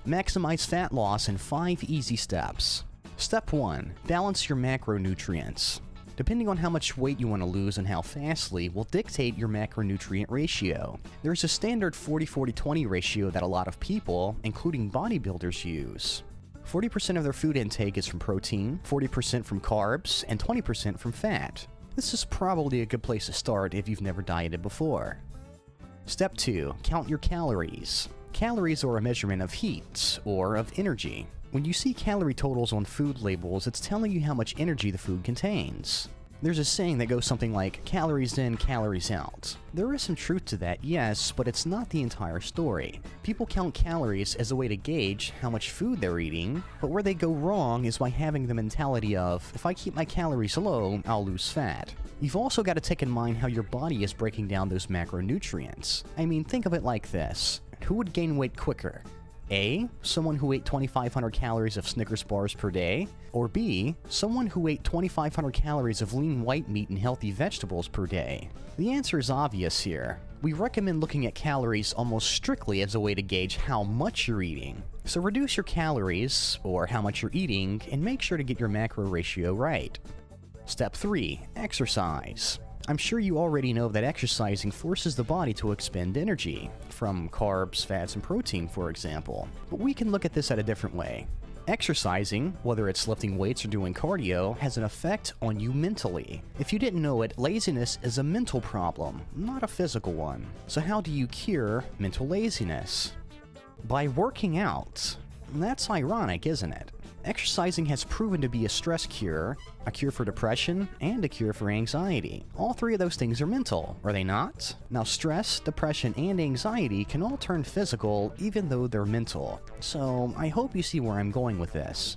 Maximize fat loss in 5 easy steps. Step 1. Balance your macronutrients. Depending on how much weight you want to lose and how fastly will dictate your macronutrient ratio. There's a standard 40-40-20 ratio that a lot of people, including bodybuilders, use. 40% of their food intake is from protein, 40% from carbs, and 20% from fat. This is probably a good place to start if you've never dieted before. Step 2. Count your calories. Calories are a measurement of heat, or of energy. When you see calorie totals on food labels, it's telling you how much energy the food contains. There's a saying that goes something like, calories in, calories out. There is some truth to that, yes, but it's not the entire story. People count calories as a way to gauge how much food they're eating, but where they go wrong is by having the mentality of, if I keep my calories low, I'll lose fat. You've also got to take in mind how your body is breaking down those macronutrients. I mean, think of it like this. Who would gain weight quicker? A. Someone who ate 2,500 calories of Snickers bars per day, or B. Someone who ate 2,500 calories of lean white meat and healthy vegetables per day. The answer is obvious here. We recommend looking at calories almost strictly as a way to gauge how much you're eating. So reduce your calories, or how much you're eating, and make sure to get your macro ratio right. Step 3. Exercise. I'm sure you already know that exercising forces the body to expend energy, from carbs, fats, and protein, for example. But we can look at this at a different way. Exercising, whether it's lifting weights or doing cardio, has an effect on you mentally. If you didn't know it, laziness is a mental problem, not a physical one. So how do you cure mental laziness? By working out. That's ironic, isn't it? Exercising has proven to be a stress cure, a cure for depression, and a cure for anxiety. All 3 of those things are mental, are they not? Now, stress, depression, and anxiety can all turn physical even though they're mental. So, I hope you see where I'm going with this.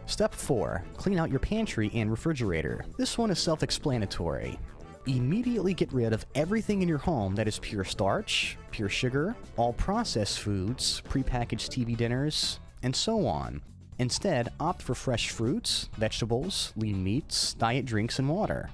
Step 4. Clean out your pantry and refrigerator. This one is self-explanatory. Immediately get rid of everything in your home that is pure starch, pure sugar, all processed foods, prepackaged TV dinners, and so on. Instead, opt for fresh fruits, vegetables, lean meats, diet drinks, and water.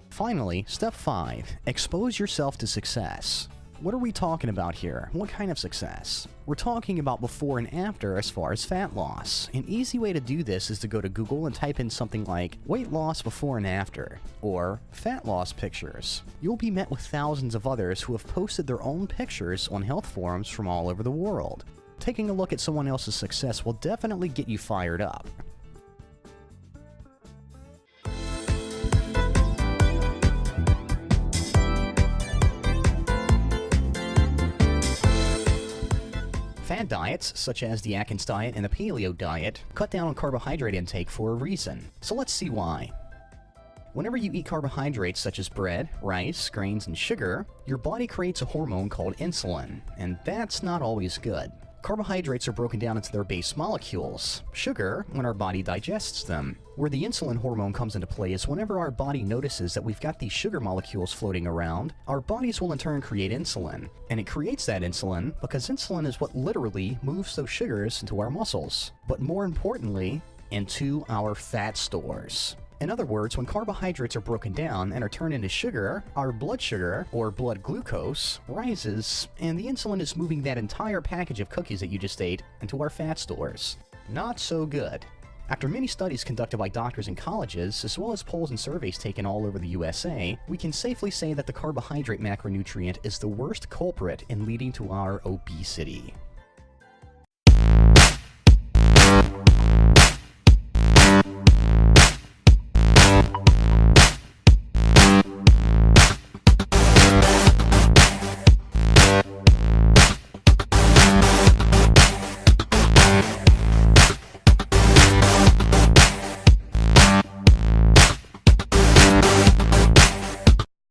Finally, step 5. Expose yourself to success. What are we talking about here? What kind of success? We're talking about before and after as far as fat loss. An easy way to do this is to go to Google and type in something like weight loss before and after, or fat loss pictures. You'll be met with thousands of others who have posted their own pictures on health forums from all over the world. Taking a look at someone else's success will definitely get you fired up. Fad diets, such as the Atkins diet and the Paleo diet, cut down on carbohydrate intake for a reason. So let's see why. Whenever you eat carbohydrates such as bread, rice, grains, and sugar, your body creates a hormone called insulin, and that's not always good. Carbohydrates are broken down into their base molecules, sugar, when our body digests them. Where the insulin hormone comes into play is whenever our body notices that we've got these sugar molecules floating around, our bodies will in turn create insulin. And it creates that insulin because insulin is what literally moves those sugars into our muscles, but more importantly, into our fat stores. In other words, when carbohydrates are broken down and are turned into sugar, our blood sugar, or blood glucose, rises, and the insulin is moving that entire package of cookies that you just ate into our fat stores. Not so good. After many studies conducted by doctors and colleges, as well as polls and surveys taken all over the USA, we can safely say that the carbohydrate macronutrient is the worst culprit in leading to our obesity.